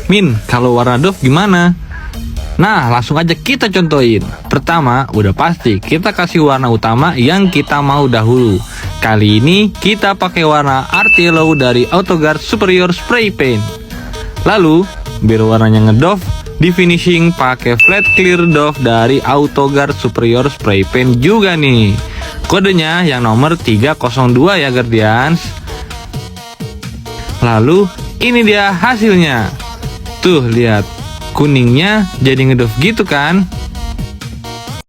Min, kalau warna doff gimana? Nah, langsung aja kita contohin. Pertama, udah pasti kita kasih warna utama yang kita mau dahulu. Kali ini kita pakai warna Art Yellow dari AutoGuard Superior Spray Paint. Lalu, biar warnanya ngedoff, di finishing pakai Flat Clear Doff dari AutoGuard Superior Spray Paint juga nih. Kodenya yang nomor 302 ya Guardians. Lalu, ini dia hasilnya. Tuh, lihat. Kuningnya jadi ngedoff gitu kan?